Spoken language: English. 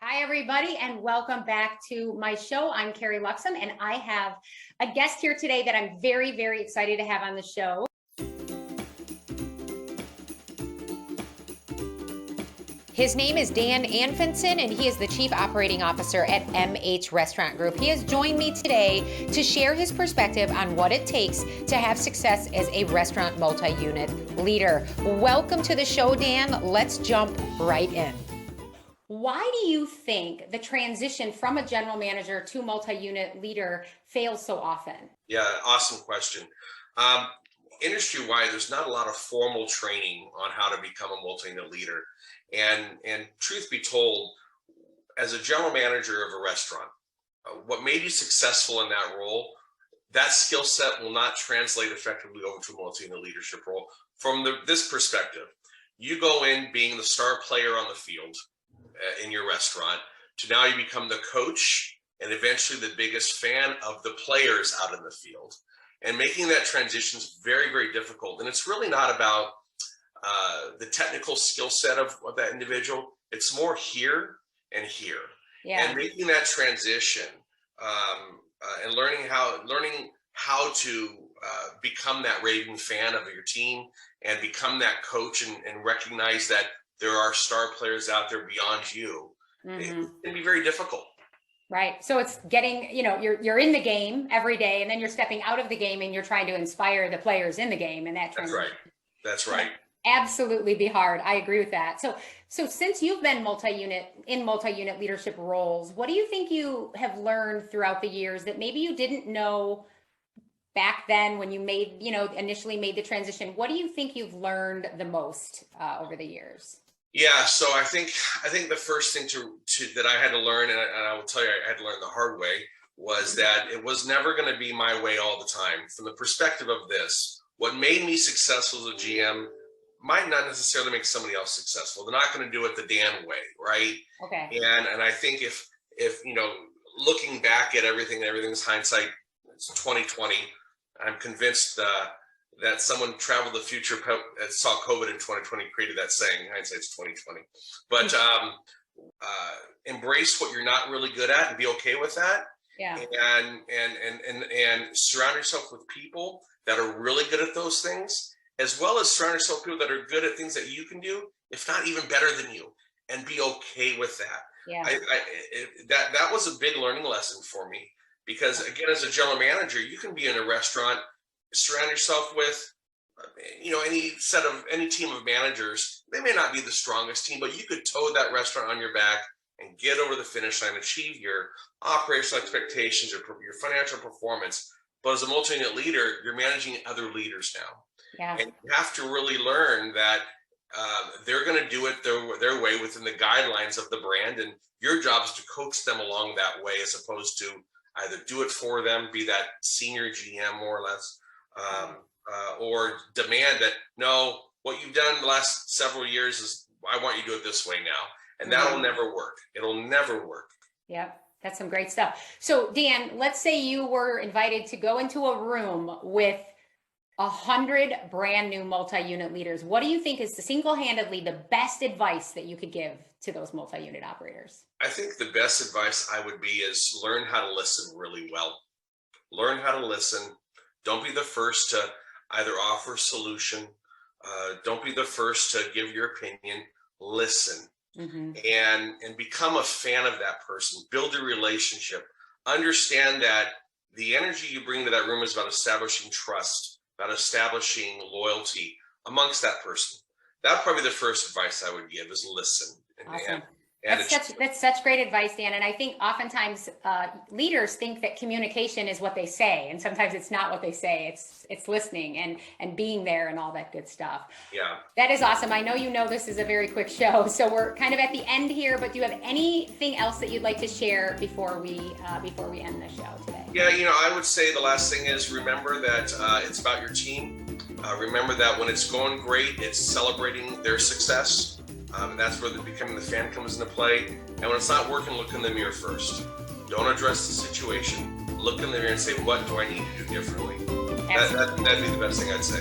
Hi, everybody, and welcome back to my show. I'm Carrie Luxem, and I have a guest here today that I'm very, very excited to have on the show. His name is Dan Anfinson, and he is the Chief Operating Officer at MH Restaurant Group. He has joined me today to share his perspective on what it takes to have success as a restaurant multi-unit leader. Welcome to the show, Dan. Let's jump right in. Why do you think the transition from a general manager to multi-unit leader fails so often? Yeah, awesome question. Industry-wide, there's not a lot of formal training on how to become a multi-unit leader. And truth be told, as a general manager of a restaurant, what made you successful in that role, that skill set will not translate effectively over to a multi-unit leadership role. From this perspective, you go in being the star player on the field in your restaurant, to now you become the coach and eventually the biggest fan of the players out in the field. And making that transition is very, very difficult. And it's really not about the technical skill set of that individual. It's more here and here. Yeah. And making that transition and learning how to become that raving fan of your team and become that coach and recognize that there are star players out there beyond you. Mm-hmm. It can be very difficult. Right. So it's getting, you're in the game every day, and then you're stepping out of the game and you're trying to inspire the players in the game. And that's right. That's right. Absolutely be hard. I agree with that. So since you've been multi-unit leadership roles, what do you think you have learned throughout the years that maybe you didn't know back then when you initially made the transition? What do you think you've learned the most over the years? Yeah, so I think the first thing that I had to learn, and I will tell you I had to learn the hard way, was that it was never going to be my way all the time. From the perspective of this, what made me successful as a GM might not necessarily make somebody else successful. They're not going to do it the Dan way, right? Okay. And I think if looking back at everything's hindsight, it's 2020. I'm convinced that someone traveled the future, saw COVID in 2020, created that saying, hindsight's 2020. But embrace what you're not really good at and be okay with that. Yeah. And surround yourself with people that are really good at those things, as well as surround yourself with people that are good at things that you can do, if not even better than you, and be okay with that. Yeah. That was a big learning lesson for me. Because again, as a general manager, you can be in a restaurant, surround yourself with, any team of managers. They may not be the strongest team, but you could tow that restaurant on your back and get over the finish line, achieve your operational expectations, your financial performance. But as a multi-unit leader, you're managing other leaders now. Yeah. And you have to really learn that they're going to do it their way within the guidelines of the brand. And your job is to coach them along that way, as opposed to either do it for them, be that senior GM more or less, or demand that, no, what you've done the last several years is, I want you to do it this way now. And that'll never work. It'll never work. Yep. That's some great stuff. So Dan, let's say you were invited to go into a room with 100 brand new multi-unit leaders. What do you think is single-handedly the best advice that you could give to those multi-unit operators? I think the best advice I would be is learn how to listen really well. Learn how to listen. Don't be the first to either offer a solution. Don't be the first to give your opinion. Listen. Mm-hmm. And become a fan of that person. Build a relationship. Understand that the energy you bring to that room is about establishing trust, about establishing loyalty amongst that person. That'd probably be the first advice I would give, is listen. Awesome. That's such great advice, Dan. And I think oftentimes leaders think that communication is what they say, and sometimes it's not what they say. It's listening and being there and all that good stuff. Yeah. That is awesome. I know this is a very quick show, so we're kind of at the end here. But do you have anything else that you'd like to share before we end the show today? Yeah, I would say the last thing is remember that it's about your team. Remember that when it's going great, it's celebrating their success. And that's where becoming the fan comes into play. And when it's not working, look in the mirror first. Don't address the situation. Look in the mirror and say, what do I need to do differently? That'd be the best thing I'd say.